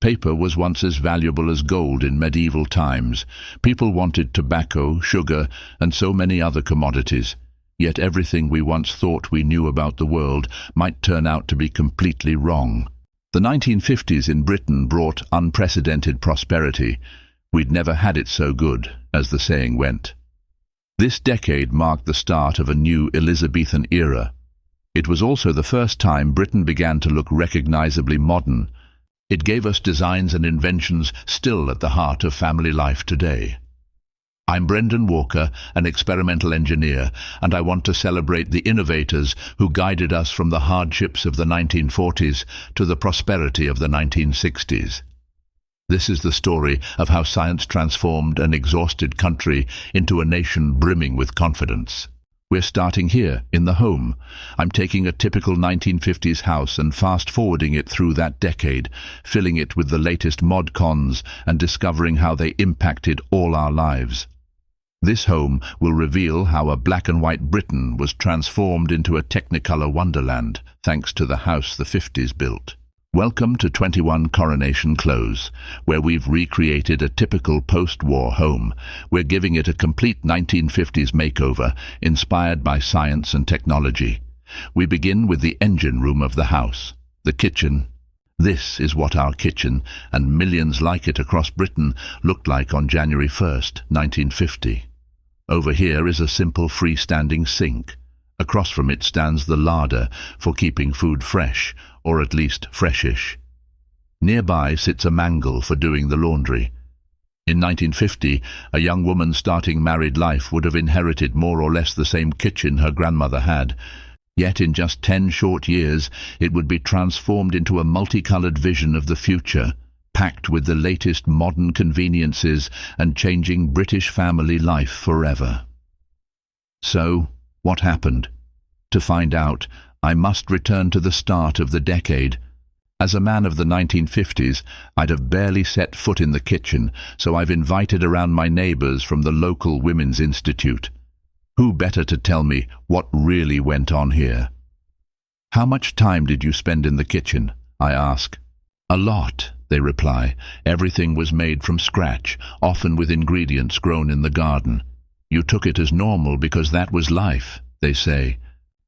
Paper was once as valuable as gold in medieval times. People wanted tobacco, sugar, and so many other commodities. Yet everything we once thought we knew about the world might turn out to be completely wrong. The 1950s in Britain brought unprecedented prosperity. We'd never had it so good, as the saying went. This decade marked the start of a new Elizabethan era. It was also the first time Britain began to look recognizably modern. It gave us designs and inventions still at the heart of family life today. I'm Brendan Walker, an experimental engineer, and I want to celebrate the innovators who guided us from the hardships of the 1940s to the prosperity of the 1960s. This is the story of how science transformed an exhausted country into a nation brimming with confidence. We're starting here, in the home. I'm taking a typical 1950s house and fast-forwarding it through that decade, filling it with the latest mod-cons and discovering how they impacted all our lives. This home will reveal how a black-and-white Britain was transformed into a Technicolor wonderland, thanks to the house the 50s built. Welcome to 21 Coronation Close, where we've recreated a typical post-war home. We're giving it a complete 1950s makeover, inspired by science and technology. We begin with the engine room of the house, the kitchen. This is what our kitchen, and millions like it across Britain, looked like on January 1st, 1950. Over here is a simple freestanding sink. Across from it stands the larder for keeping food fresh, or at least freshish. Nearby sits a mangle for doing the laundry. In 1950, a young woman starting married life would have inherited more or less the same kitchen her grandmother had. Yet in just 10 short years, it would be transformed into a multicolored vision of the future, packed with the latest modern conveniences and changing British family life forever. So, what happened? To find out, I must return to the start of the decade. As a man of the 1950s, I'd have barely set foot in the kitchen, so I've invited around my neighbors from the local Women's Institute. Who better to tell me what really went on here? "How much time did you spend in the kitchen?" I ask. "A lot," they reply. "Everything was made from scratch, often with ingredients grown in the garden. You took it as normal because that was life," they say.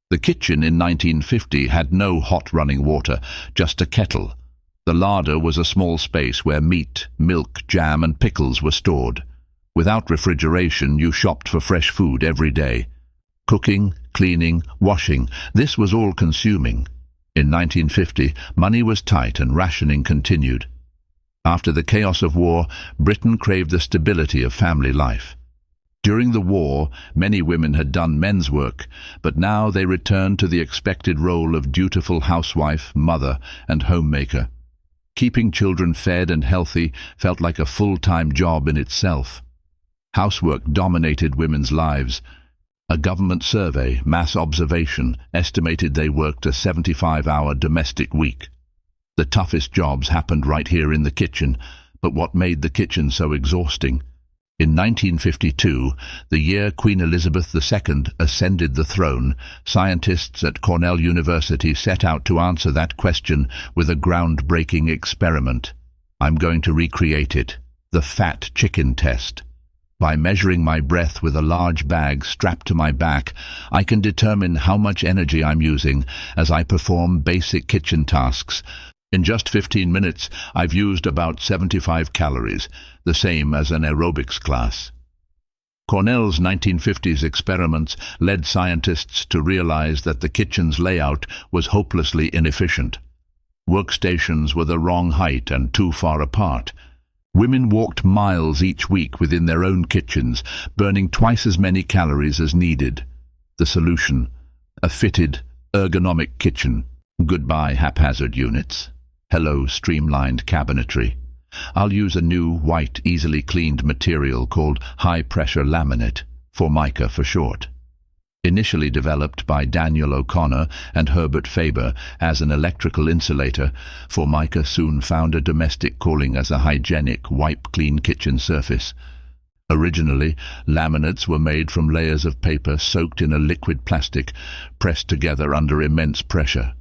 The kitchen in 1950 had no hot running water, just a kettle. The larder was a small space where meat, milk, jam and pickles were stored. Without refrigeration, you shopped for fresh food every day. Cooking, cleaning, washing, this was all consuming. In 1950, money was tight and rationing continued. After the chaos of war, Britain craved the stability of family life. During the war, many women had done men's work, but now they returned to the expected role of dutiful housewife, mother, and homemaker. Keeping children fed and healthy felt like a full-time job in itself. Housework dominated women's lives. A government survey, mass observation, estimated they worked a 75-hour domestic week. The toughest jobs happened right here in the kitchen, but what made the kitchen so exhausting? In 1952, the year Queen Elizabeth II ascended the throne, scientists at Cornell University set out to answer that question with a groundbreaking experiment. I'm going to recreate it, the fat chicken test. By measuring my breath with a large bag strapped to my back, I can determine how much energy I'm using as I perform basic kitchen tasks. In just 15 minutes, I've used about 75 calories, the same as an aerobics class. Cornell's 1950s experiments led scientists to realize that the kitchen's layout was hopelessly inefficient. Workstations were the wrong height and too far apart. Women walked miles each week within their own kitchens, burning twice as many calories as needed. The solution: a fitted, ergonomic kitchen. Goodbye haphazard units. Hello streamlined cabinetry. I'll use a new, white, easily cleaned material called high-pressure laminate, Formica for short. Initially developed by Daniel O'Connor and Herbert Faber as an electrical insulator, Formica soon found a domestic calling as a hygienic, wipe-clean kitchen surface. Originally, laminates were made from layers of paper soaked in a liquid plastic, pressed together under immense pressure.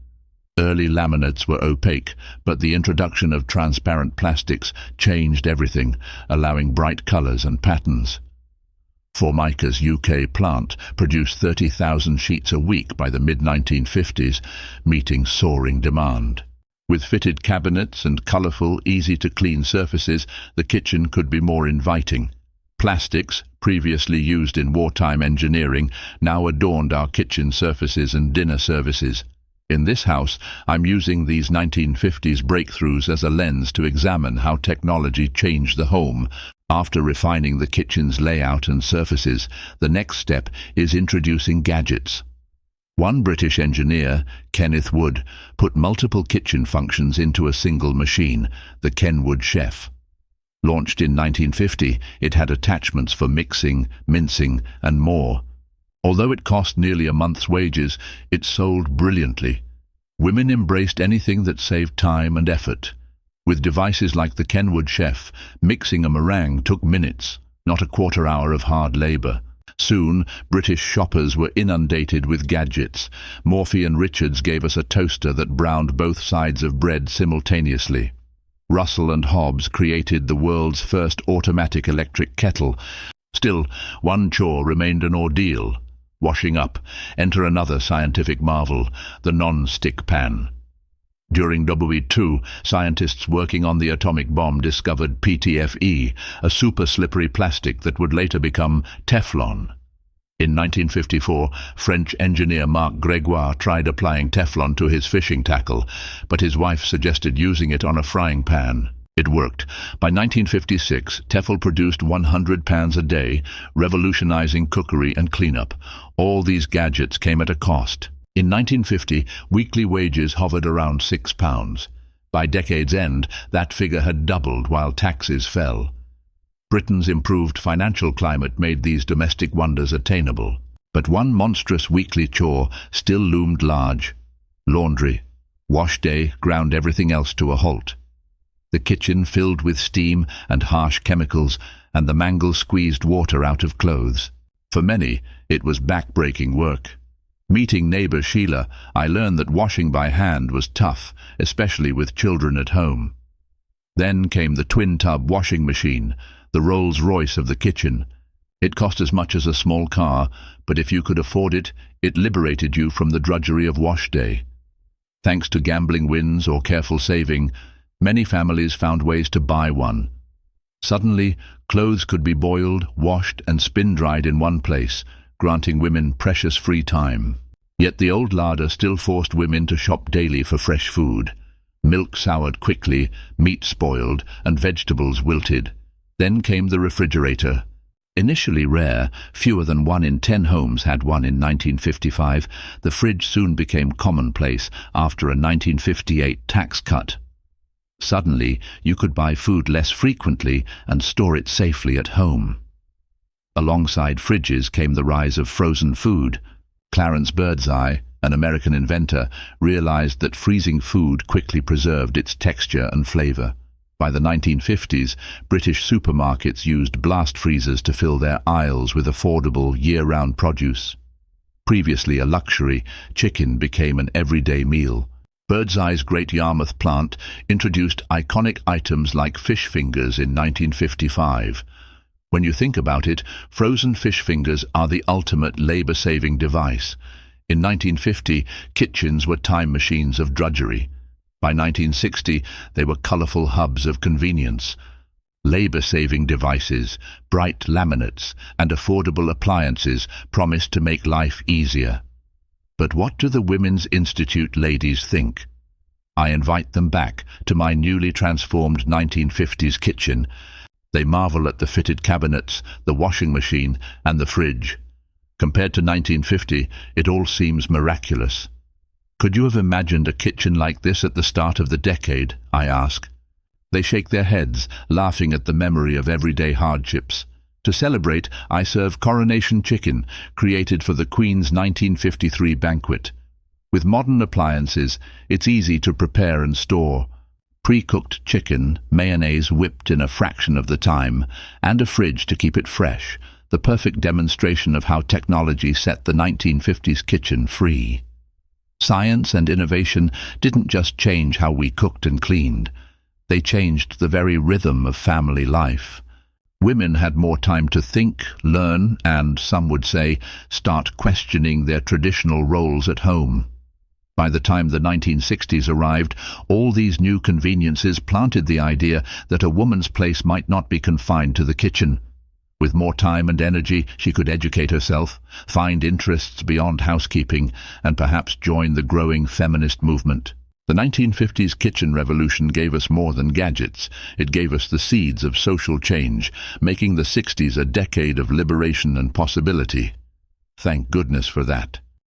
Early laminates were opaque, but the introduction of transparent plastics changed everything, allowing bright colors and patterns. Formica's UK plant produced 30,000 sheets a week by the mid-1950s, meeting soaring demand. With fitted cabinets and colorful, easy-to-clean surfaces, the kitchen could be more inviting. Plastics, previously used in wartime engineering, now adorned our kitchen surfaces and dinner services. In this house, I'm using these 1950s breakthroughs as a lens to examine how technology changed the home. After refining the kitchen's layout and surfaces, the next step is introducing gadgets. One British engineer, Kenneth Wood, put multiple kitchen functions into a single machine, the Kenwood Chef. Launched in 1950, it had attachments for mixing, mincing, and more. Although it cost nearly a month's wages, it sold brilliantly. Women embraced anything that saved time and effort. With devices like the Kenwood Chef, mixing a meringue took minutes, not a quarter hour of hard labor. Soon, British shoppers were inundated with gadgets. Morphy and Richards gave us a toaster that browned both sides of bread simultaneously. Russell and Hobbs created the world's first automatic electric kettle. Still, one chore remained an ordeal. Washing up, enter another scientific marvel, the non-stick pan. During World War II, scientists working on the atomic bomb discovered PTFE, a super-slippery plastic that would later become Teflon. In 1954, French engineer Marc Gregoire tried applying Teflon to his fishing tackle, but his wife suggested using it on a frying pan. It worked. By 1956, Tefl produced 100 pans a day, revolutionizing cookery and cleanup. All these gadgets came at a cost. In 1950, weekly wages hovered around £6. By decade's end, that figure had doubled while taxes fell. Britain's improved financial climate made these domestic wonders attainable. But one monstrous weekly chore still loomed large: laundry. Wash day ground everything else to a halt. The kitchen filled with steam and harsh chemicals, and the mangle squeezed water out of clothes. For many, it was back-breaking work. Meeting neighbor Sheila, I learned that washing by hand was tough, especially with children at home. Then came the twin-tub washing machine, the Rolls-Royce of the kitchen. It cost as much as a small car, but if you could afford it, it liberated you from the drudgery of wash day. Thanks to gambling wins or careful saving, many families found ways to buy one. Suddenly, clothes could be boiled, washed, and spin-dried in one place, granting women precious free time. Yet the old larder still forced women to shop daily for fresh food. Milk soured quickly, meat spoiled, and vegetables wilted. Then came the refrigerator. Initially rare, fewer than 1 in 10 homes had one in 1955, the fridge soon became commonplace after a 1958 tax cut. Suddenly, you could buy food less frequently and store it safely at home. Alongside fridges came the rise of frozen food. Clarence Birdseye, an American inventor, realized that freezing food quickly preserved its texture and flavor. By the 1950s, British supermarkets used blast freezers to fill their aisles with affordable, year-round produce. Previously a luxury, chicken became an everyday meal. Birdseye's Great Yarmouth plant introduced iconic items like fish fingers in 1955. When you think about it, frozen fish fingers are the ultimate labor-saving device. In 1950, kitchens were time machines of drudgery. By 1960, they were colorful hubs of convenience. Labor-saving devices, bright laminates, and affordable appliances promised to make life easier. But what do the Women's Institute ladies think? I invite them back to my newly transformed 1950s kitchen. They marvel at the fitted cabinets, the washing machine, and the fridge. Compared to 1950, it all seems miraculous. Could you have imagined a kitchen like this at the start of the decade? I ask. They shake their heads, laughing at the memory of everyday hardships. To celebrate, I serve coronation chicken, created for the Queen's 1953 banquet. With modern appliances, it's easy to prepare and store. Pre-cooked chicken, mayonnaise whipped in a fraction of the time, and a fridge to keep it fresh, the perfect demonstration of how technology set the 1950s kitchen free. Science and innovation didn't just change how we cooked and cleaned. They changed the very rhythm of family life. Women had more time to think, learn, and, some would say, start questioning their traditional roles at home. By the time the 1960s arrived, all these new conveniences planted the idea that a woman's place might not be confined to the kitchen. With more time and energy, she could educate herself, find interests beyond housekeeping, and perhaps join the growing feminist movement. The 1950s kitchen revolution gave us more than gadgets. It gave us the seeds of social change, making the 60s a decade of liberation and possibility. Thank goodness for that.